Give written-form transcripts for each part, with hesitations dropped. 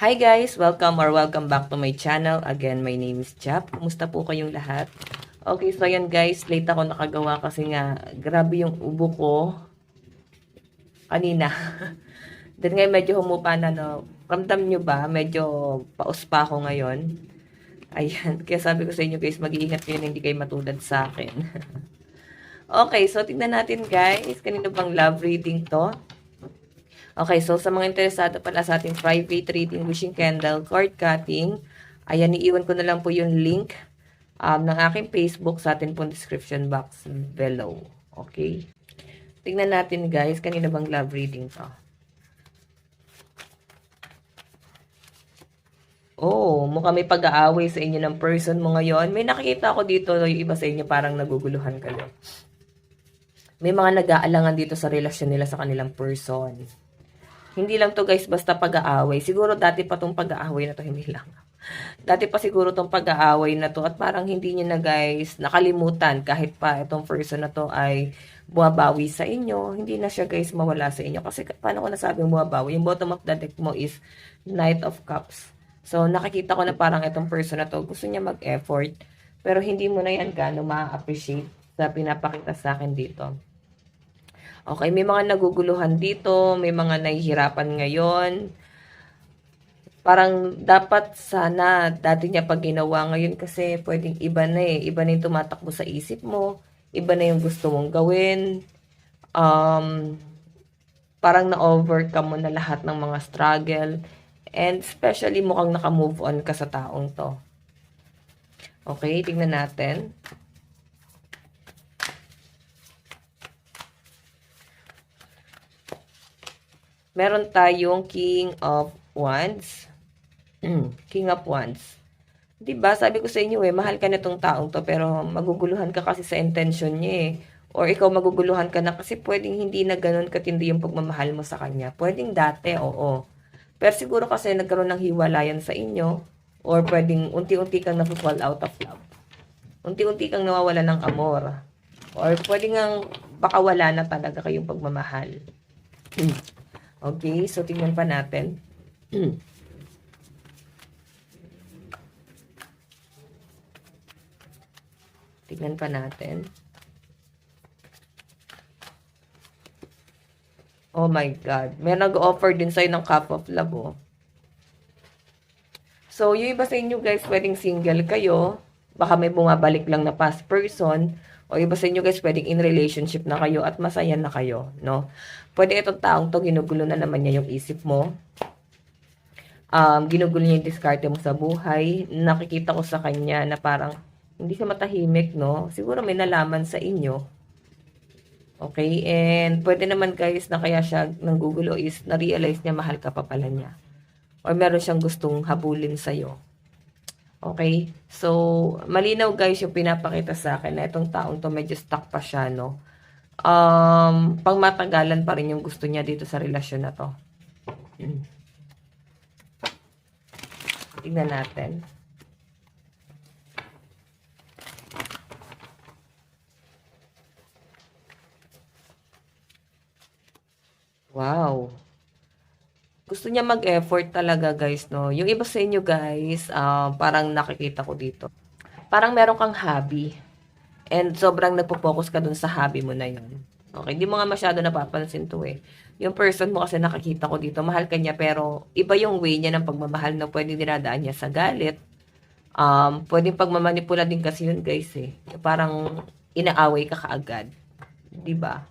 Hi guys! Welcome back to my channel. Again, my name is Chap. Kumusta po kayong lahat? Okay, so ayan guys, late ako nakagawa kasi nga grabe yung ubo ko kanina. Then ngayon medyo humupa na, no. Ramdam nyo ba? Medyo paus pa ako ngayon. Ayan, kaya sabi ko sa inyo guys, mag-iingat kayo na hindi kayo matulad sa akin. Okay, so tignan natin guys, kanino bang love reading to? Okay, so sa mga interesado pala sa ating private reading, wishing candle, card cutting, ayan, iiwan ko na lang po yung link ng aking Facebook sa ating pong description box below. Okay? Tingnan natin guys, kanina bang love reading to? Oh, mukhang may pag-aaway sa inyo ng person mo ngayon. May nakikita ako dito, yung iba sa inyo parang naguguluhan kayo. May mga nag-aalangan dito sa relasyon nila sa kanilang person. Hindi lang to guys, basta pag-aaway. Siguro dati pa tong pag-aaway na to, hindi lang. Dati pa siguro tong pag-aaway na to at parang hindi niya na guys nakalimutan kahit pa itong person na to ay bumabawi sa inyo. Hindi na siya guys mawala sa inyo. Kasi paano ko nasabing bumabawi? Yung bottom of the deck mo is Knight of Cups. So nakikita ko na parang itong person na to gusto niya mag-effort. Pero hindi mo na yan gano'ng ma-appreciate sa pinapakita sa akin dito. Okay, may mga naguguluhan dito, may mga nahihirapan ngayon. Parang dapat sana dati niya pag ginawa ngayon kasi pwedeng iba na eh. Iba na yung tumatakbo sa isip mo, iba na yung gusto mong gawin. Parang na-overcome mo na lahat ng mga struggle. And especially mukhang naka-move on ka sa taong to. Okay, tingnan natin. Meron tayong King of Wands. King of Wands. Diba, sabi ko sa inyo mahal ka na tong taong to, pero maguguluhan ka kasi sa intention niya eh. Or ikaw maguguluhan ka na kasi pwedeng hindi na ganun katindi yung pagmamahal mo sa kanya. Pwedeng dati, oo. Pero siguro kasi nagkaroon ng hiwalayan sa inyo, or pwedeng unti-unti kang na-fall out of love. Unti-unti kang nawawala ng amor. Or pwedeng nga baka wala na talaga kayong pagmamahal. Okay, so tingnan pa natin. Tingnan pa natin. Oh my God. May nag-offer din sa'yo ng cup of love, oh. So, yung iba sa inyo guys, pwedeng single kayo. Baka may bumabalik lang na past person. O iba sa inyo guys, pwedeng in relationship na kayo at masaya na kayo, no? Pwede itong taong to, ginugulo na naman niya yung isip mo. Ginugulo niya yung diskarte mo sa buhay. Nakikita ko sa kanya na parang hindi siya matahimik, no? Siguro may nalaman sa inyo. Okay? And pwede naman guys na kaya siya nanggugulo is na-realize niya mahal ka pa pala niya. Or meron siyang gustong habulin sa'yo. Okay? So, malinaw guys yung pinapakita sa akin na itong taong to medyo stuck pa siya, no? Pangmatagalan pa rin yung gusto niya dito sa relasyon na to. Tingnan natin. Wow. Gusto niya mag-effort talaga guys, no? Yung iba sa inyo guys, parang nakikita ko dito. Parang meron kang hobby. And sobrang nagpo-focus ka dun sa hobby mo na yun. Okay, hindi mo nga masyado napapansin to eh. Yung person mo kasi nakikita ko dito, mahal ka niya pero iba yung way niya ng pagmamahal na pwedeng dinadaan niya sa galit. Pwedeng pagmamanipula din kasi yun guys eh. Parang inaaway ka kaagad. 'Di ba?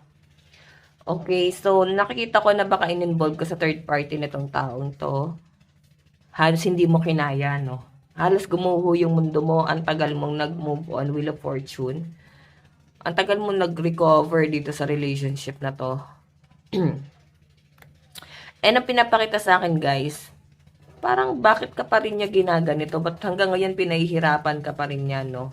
Okay, so nakikita ko na baka in-involve ka sa third party nitong taong to. Halos hindi mo kinaya, no? Halos gumuho yung mundo mo, ang tagal mong nag-move on, Wheel of Fortune. Ang tagal mong nag-recover dito sa relationship na to. And ang pinapakita sa akin guys, parang bakit ka pa rin niya ginaganito? Ba't hanggang ngayon pinahihirapan ka pa rin niya, no?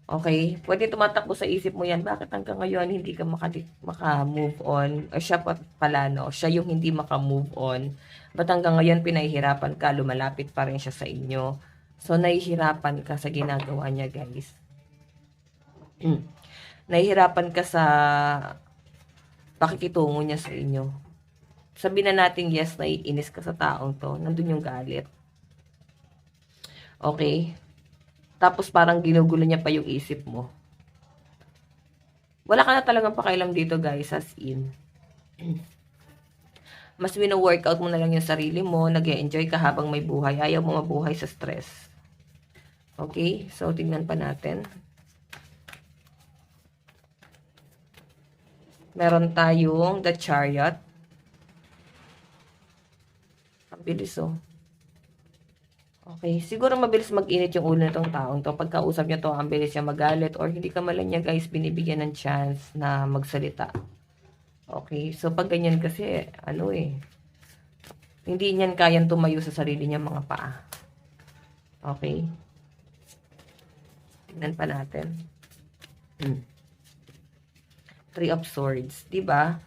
Okay? Pwede tumatakbo sa isip mo yan. Bakit hanggang ngayon hindi ka maka-move on? O siya pala, no? Siya yung hindi maka-move on. Ba't hanggang ngayon pinahihirapan ka? Lumalapit pa rin siya sa inyo. So, nahihirapan ka sa ginagawa niya, guys. Nahihirapan ka sa pakikitungo niya sa inyo. Sabihin na natin yes, naiinis ka sa taong to. Nandun yung galit. Okay? Tapos parang ginugulo niya pa yung isip mo. Wala ka na talagang pakialam dito guys, as in. Mas wino-workout mo na lang yung sarili mo, nag-e-enjoy ka habang may buhay. Ayaw mo mabuhay sa stress. Okay? So, tingnan pa natin. Meron tayong The Chariot. Ang bilis oh. Okay, siguro mabilis mag-init yung ulo nitong taong to. Pagkausap niya to, ang bilis niya magalit or hindi ka man niya guys binibigyan ng chance na magsalita. Okay, so pag ganyan kasi, ano hindi niyan kayang tumayo sa sarili niya mga paa. Okay. Tignan pa natin. Three of Swords, 'di ba?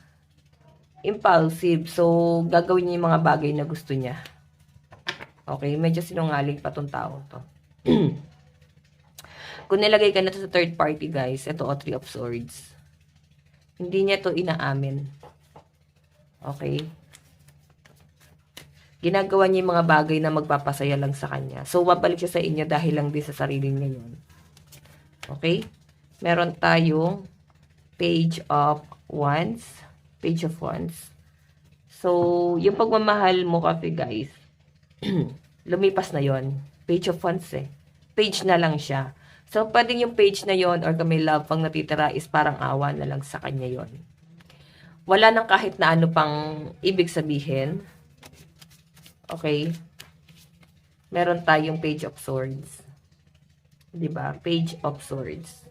Impulsive. So, gagawin niya yung mga bagay na gusto niya. Okay, medyo sinungaling pa tong tao to. Kung nilagay ka na to sa third party, guys, ito o Three of Swords. Hindi niya to inaamin. Okay? Ginagawa niya yung mga bagay na magpapasaya lang sa kanya. So, babalik siya sa inyo dahil lang din sa sarili niya yun. Okay? Meron tayong Page of Wands. Page of Wands. So, yung pagmamahal mo kasi guys, lumipas na yon. Page of Wands Page na lang siya. So, pwedeng yung page na yon or kung may love pang natitira is parang awa na lang sa kanya yon. Wala nang kahit na ano pang ibig sabihin. Okay? Meron tayong Page of Swords. 'Di ba? Page of Swords.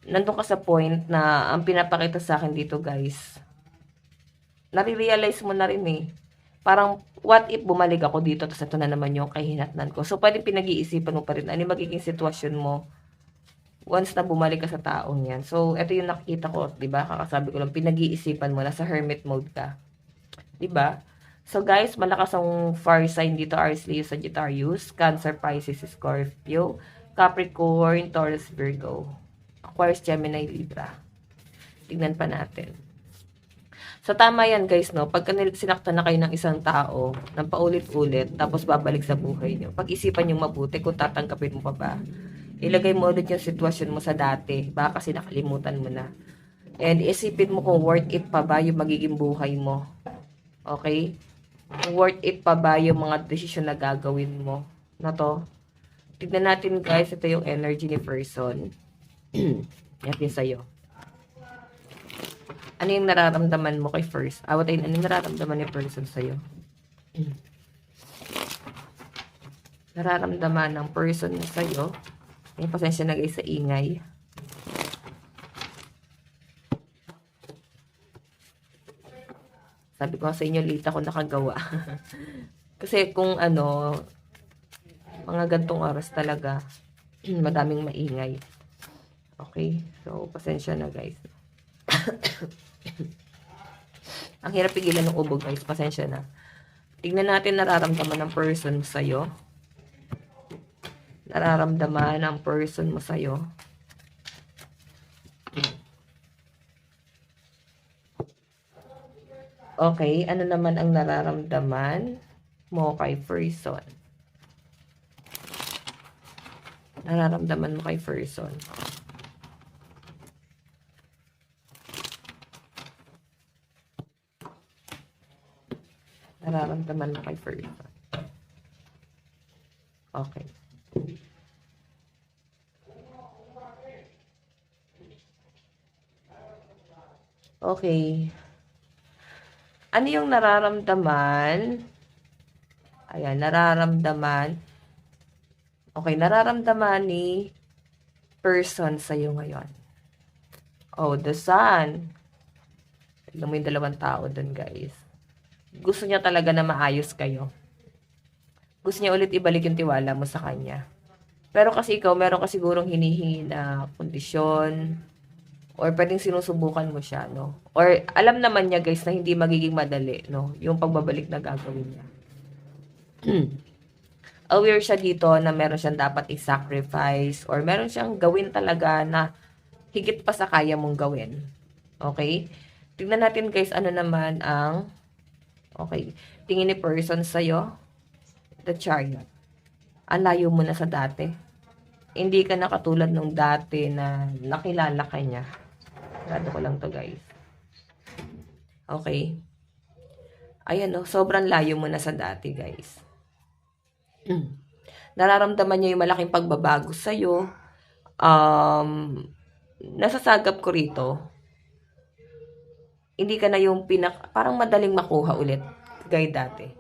Nandun ka sa point na ang pinapakita sa akin dito guys, nare-realize mo na rin parang what if bumalik ako dito tapos ito na naman yung kahinatnan ko. So pwede pinag-iisipan mo pa rin ano yung magiging sitwasyon mo once na bumalik ka sa taong yan. So ito yung nakikita ko, 'di ba? Kakasabi ko lang pinag-iisipan mo na sa hermit mode ka. 'Di ba? So guys, malakas ang fire sign dito, Aries, Leo, Sagittarius, Cancer, Pisces, Scorpio, Capricorn, Taurus, Virgo, Aquarius, Gemini, Libra. Tignan pa natin. So tama yan guys, no? Pagka sinaktan na kayo ng isang tao, ng paulit-ulit, tapos babalik sa buhay nyo, pag-isipan nyo mabuti kung tatanggapin mo pa ba. Ilagay mo ulit yung sitwasyon mo sa dati, baka kasi nakalimutan mo na. And isipin mo kung worth it pa ba yung magiging buhay mo. Okay? Worth it pa ba yung mga desisyon na gagawin mo na to? Tignan natin guys, ito yung energy ni person. Yakin sa'yo. Ano yung nararamdaman mo kay first? Awatin, ano yung nararamdaman ni person sa'yo? Nararamdaman ng person sa'yo. May pasensya na guys sa ingay. Sabi ko sa inyo, late ako nakagawa. Kasi kung ano, mga gantong oras talaga, madaming maingay. Okay? So, pasensya na guys. Ang hirap pigilan ng ubo guys. Pasensya na. Tignan natin nararamdaman ng person sa'yo. Nararamdaman ng person mo sa'yo. Okay, ano naman ang nararamdaman mo kay person? Nararamdaman mo kay person. Nararamdaman mo kay person. Okay. Okay. Ano yung nararamdaman? Ayan, nararamdaman. Okay, nararamdaman ni person sa'yo ngayon. Oh, the sun. Tignan mo yung dalawang tao dun, guys. Gusto niya talaga na maayos kayo. Gusto niya ulit ibalik yung tiwala mo sa kanya. Pero kasi ikaw, meron ka sigurong hinihingi na kondisyon, or pwedeng sinusubukan mo siya, no? Or alam naman niya, guys, na hindi magiging madali, no? Yung pagbabalik na gagawin niya. Aware siya dito na meron siyang dapat i-sacrifice or meron siyang gawin talaga na higit pa sa kaya mong gawin. Okay? Tignan natin, guys, ano naman ang Okay. Tingin ni person sa'yo, the Chariot. Ang layo mo na sa dati. Hindi ka na katulad nung dati na nakilala ka niya. Grado ko lang to, guys. Okay. Ayan, no? Sobrang layo mo na sa dati, guys. Nararamdaman niya yung malaking pagbabago sa'yo. Nasasagap ko rito, hindi ka na yung parang madaling makuha ulit, gaya dati.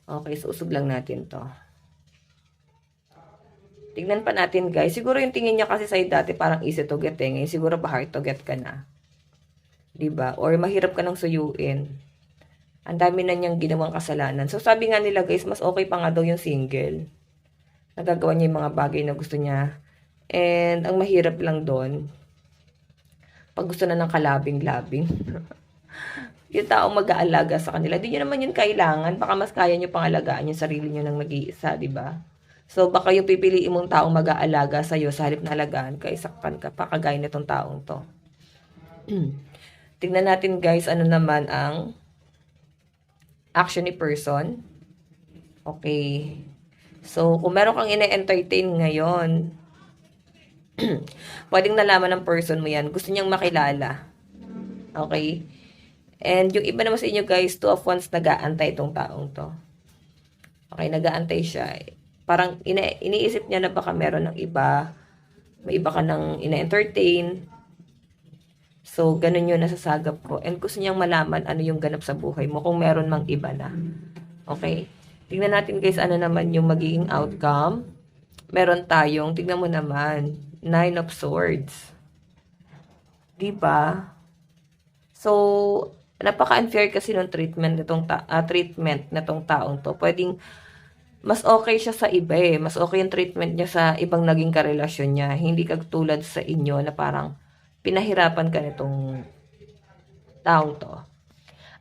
Okay, so usog lang natin to. Tignan pa natin, guys. Siguro yung tingin niya kasi sa'yo dati parang easy to get eh. Ngayon siguro pa hard to get ka na. 'Di ba? Or mahirap ka nang suyuin. Ang dami na niyang ginawang kasalanan. So sabi nga nila, guys, mas okay pa nga daw yung single. Nagagawa niya yung mga bagay na gusto niya. And ang mahirap lang doon, pag gusto na ng kalabing-labing. Yung taong mag-aalaga sa kanila, di nyo naman yun kailangan. Baka mas kaya nyo pangalagaan yung sarili nyo ng nag-iisa, di ba? So, baka yung pipiliin mong taong mag-aalaga sa'yo sa halip na alagaan ka, isakpan ka pa, kagaya nitong taong to. Tingnan natin, guys, ano naman ang action ni person. Okay. So, kung meron kang ine-entertain ngayon, pwedeng nalaman ng person mo yan. Gusto niyang makilala. Okay? And yung iba naman sa inyo, guys, 2 of Wands nag-aantay itong taong to. Okay, nag-aantay siya. Parang iniisip niya na baka meron ng iba. May iba ka nang ina-entertain. So, ganun yung nasasagap ko. And gusto niyang malaman ano yung ganap sa buhay mo kung meron mang iba na. Okay? Tingnan natin, guys, ano naman yung magiging outcome. Meron tayong, tingnan mo naman, 9 of Swords. Diba? So, napaka-unfair kasi ng treatment nitong taong to. Pwedeng mas okay siya sa iba eh. Mas okay yung treatment niya sa ibang naging karelasyon niya. Hindi katulad sa inyo na parang pinahirapan ka nitong taong to.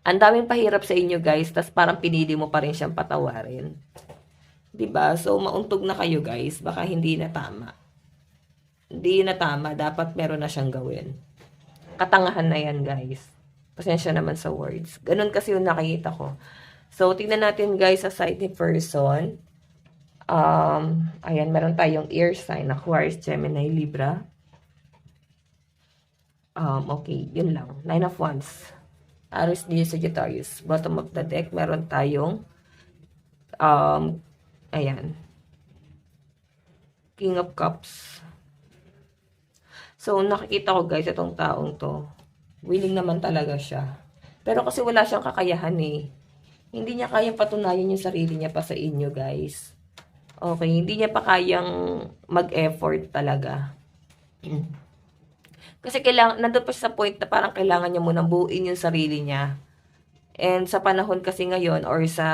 Ang daming pahirap sa inyo, guys, tas parang pinili mo pa rin siyang patawarin. 'Di ba? So mauntog na kayo, guys. Baka hindi na tama. Hindi na tama, dapat meron na siyang gawin. Katangahan na 'yan, guys. Pasensya naman sa words. Ganun kasi yung nakikita ko. So, tingnan natin, guys, sa side ni person. Ayan, meron tayong air sign, Aquarius, Gemini, Libra. Okay, yun lang. 9 of Wands. Aries, Leo, Sagittarius. Bottom of the deck, meron tayong ayan. King of Cups. So, nakikita ko, guys, itong taong to. Willing naman talaga siya. Pero kasi wala siyang kakayahan eh. Hindi niya kayang patunayan yung sarili niya pa sa inyo, guys. Okay, hindi niya pa kayang mag-effort talaga. Kasi nandun pa siya sa point na parang kailangan niya munang buuin yung sarili niya. And sa panahon kasi ngayon, or sa,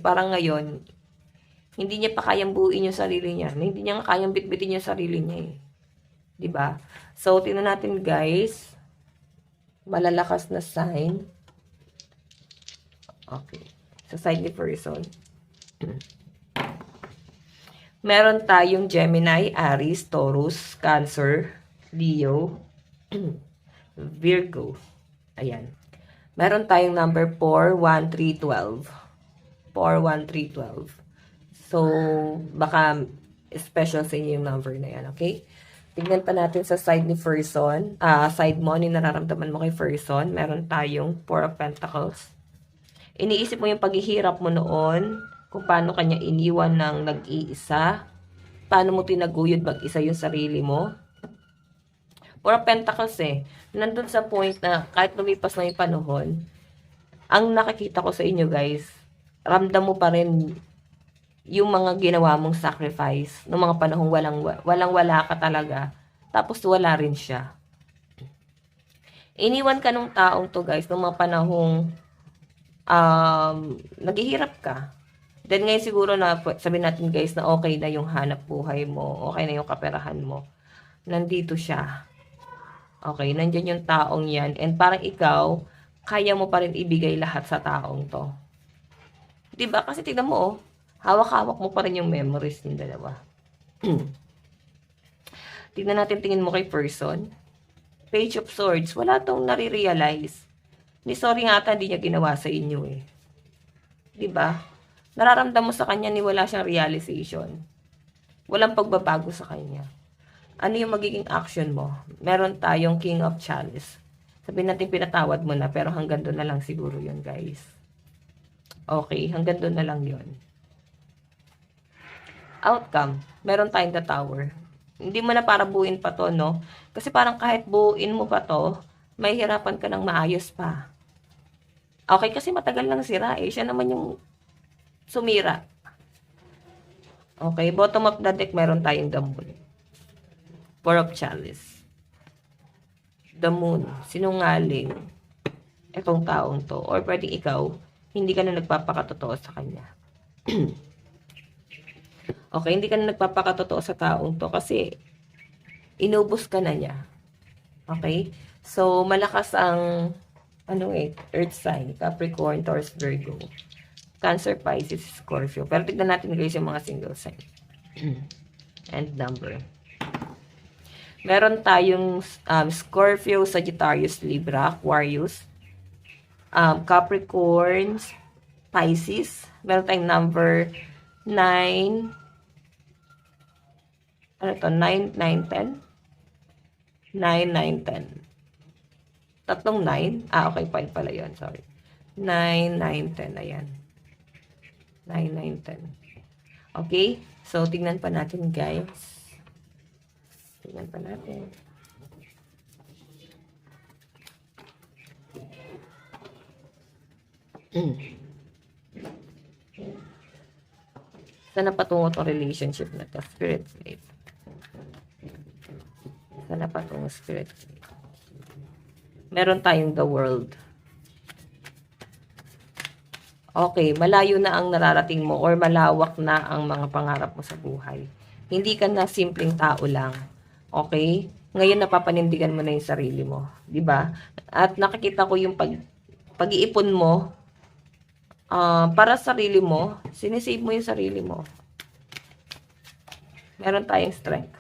parang ngayon, hindi niya pa kayang buuin yung sarili niya. Hindi niya kayang bitbitin yung sarili niya eh. 'Di ba? So, tingnan natin, guys. Malalakas na sign. Okay. Sa side ni person. Meron tayong Gemini, Aries, Taurus, Cancer, Leo, Virgo. Ayan. Meron tayong number 4, 1, 3, 12. 4, 1, 3, 12. So, baka special sa inyo yung number na yan, okay? Tignan pa natin sa side ni person. Side mo, ano yung nararamdaman mo kay person. Meron tayong 4 of Pentacles. Iniisip mo yung paghihirap mo noon, kung paano kanya iniwan ng nag-iisa, paano mo tinaguyod mag-isa yung sarili mo. 4 of Pentacles eh. Nandun sa point na kahit lumipas na yung panahon, ang nakikita ko sa inyo, guys, ramdam mo pa rin yung mga ginawa mong sacrifice noong mga panahong walang-wala ka talaga. Tapos wala rin siya. Iniwan ka nung taong to, guys, noong mga panahong naghihirap ka. Then ngayon siguro na sabihin natin, guys, na okay na yung hanap buhay mo, okay na yung kaperahan mo. Nandito siya. Okay, nandiyan yung taong yan. And parang ikaw, kaya mo pa rin ibigay lahat sa taong to. 'Di ba? Kasi tingnan mo, oh, hawak-hawak mo pa rin yung memories ng dalawa. Tingnan natin, tingin mo kay person. Page of Swords, wala tong nare-realize. Ni sorry nga ata, hindi niya ginawa sa inyo eh. 'Di ba? Nararamdam mo sa kanya ni wala siyang realization. Walang pagbabago sa kanya. Ano yung magiging action mo? Meron tayong King of Chalice. Sabihin natin pinatawad mo na, pero hanggang doon na lang siguro yun, guys. Okay, hanggang doon na lang yun. Outcome, meron tayong the Tower. Hindi mo na para buuin pa to, no? Kasi parang kahit buuin mo pa to, may hirapan ka ng maayos pa. Okay, kasi matagal lang sira eh. Siya naman yung sumira. Okay, bottom of the deck, meron tayong the Moon. Four of Chalice. The Moon, sinungaling. Itong taong to. Or pwedeng ikaw, hindi ka na nagpapakatotoo sa kanya. Okay, hindi ka na nagpapakatotoo sa taong to kasi inubos ka na niya. Okay? So, malakas ang earth sign, Capricorn, Taurus, Virgo, Cancer, Pisces, Scorpio. Pero tignan natin guys yung mga single sign. And number. Meron tayong Scorpio, Sagittarius, Libra, Aquarius, Capricorn, Pisces. Meron tayong number 9, 9, 9, 10? 9, 9, 10. Tatlong 9? Okay, 5 pala yun. Sorry. 9, 9, 10. Ayan. 9, 9, 10. Okay? So, tingnan pa natin, guys. Tingnan pa natin. Sana patungo tong relationship na to? Spirit plate. Sana patungo spirit plate. Meron tayong the world. Okay, malayo na ang nararating mo or malawak na ang mga pangarap mo sa buhay. Hindi ka na simpleng tao lang. Okay? Ngayon napapanindigan mo na yung sarili mo, 'di ba? At nakikita ko yung pag-iipon mo para sa sarili mo, sinisave mo yung sarili mo. Meron tayong strength.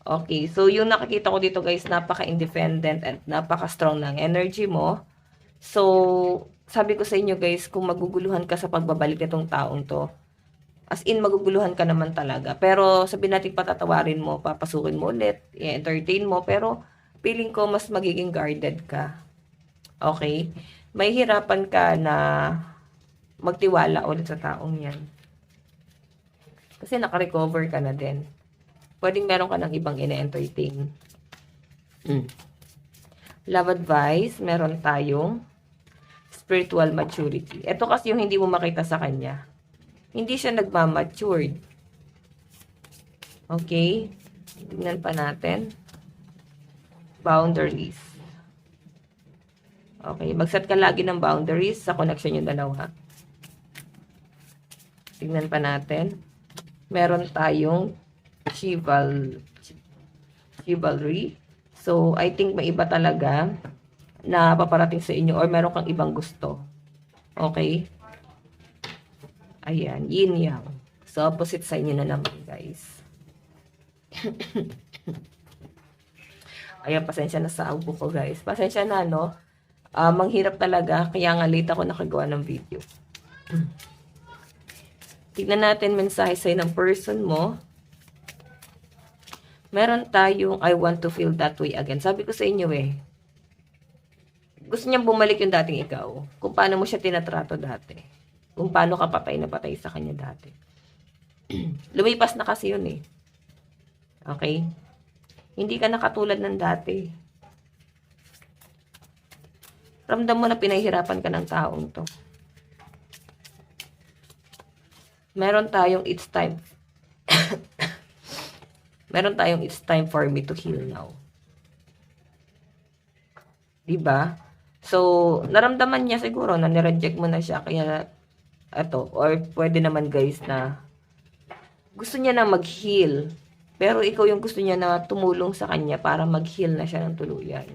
Okay, so yung nakikita ko dito guys, napaka-independent at napaka-strong ng energy mo. So, sabi ko sa inyo guys, kung maguguluhan ka sa pagbabalik nitong taong to, as in maguguluhan ka naman talaga. Pero sabihin natin patatawarin mo, papasukin mo ulit, i-entertain mo, pero feeling ko mas magiging guarded ka. Okay? May hirapan ka na magtiwala ulit sa taong yan. Kasi naka-recover ka na din. Pwedeng meron ka ng ibang ine-entertain. Love advice, meron tayong spiritual maturity. Ito kasi yung hindi mo makita sa kanya. Hindi siya nagmamatured. Okay? Tingnan pa natin. Boundaries. Okay, mag-set ka lagi ng boundaries sa connection yung dalawa. Tingnan pa natin. Meron tayong chivalry. So, I think may iba talaga na paparating sa inyo or meron kang ibang gusto. Okay? Ayan, yin yang. So, opposite sa inyo na naman, guys. Ayan, pasensya na sa ubo ko, guys. Pasensya na, no? Manghirap talaga, kaya nga late ako nakagawa ng video. Tignan natin mensahe sa'yo ng person mo. Meron tayong I want to feel that way again. Sabi ko sa inyo gusto niyang bumalik yung dating ikaw. Kung paano mo siya tinatrato dati. Kung paano ka patay na patay sa kanya dati. Lumipas na kasi yun Okay? Hindi ka na katulad ng dati. Ramdam mo na pinahihirapan ka ng taong to. Meron tayong it's time. Meron tayong it's time for me to heal now. Diba? So, naramdaman niya siguro na nireject mo na siya. Kaya, or pwede naman guys na gusto niya na mag-heal. Pero ikaw yung gusto niya na tumulong sa kanya para mag-heal na siya ng tuluyan.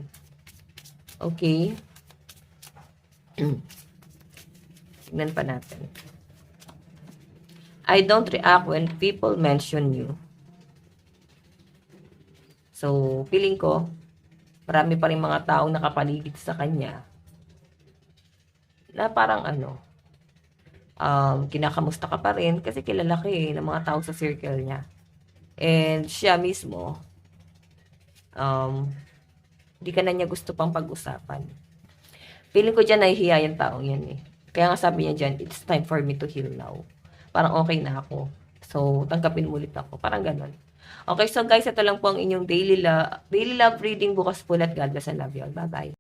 Okay? Tignan pa natin. I don't react when people mention you. So, feeling ko, marami pa rin mga taong nakapaligid sa kanya na parang ano, kinakamusta ka pa rin kasi kilala ka, eh, ng mga tao sa circle niya. And siya mismo, um, di ka na niya gusto pang pag-usapan. Feeling ko diyan nahihiya yung taong 'yan, eh. Kaya nga sabi niya diyan, "It's time for me to heal now." Parang okey na ako. So, tanggapin mo ulit ako, parang gano'n. Okay, so guys, ito lang po ang inyong daily love reading bukas po ulit. God bless and love you all. Bye-bye.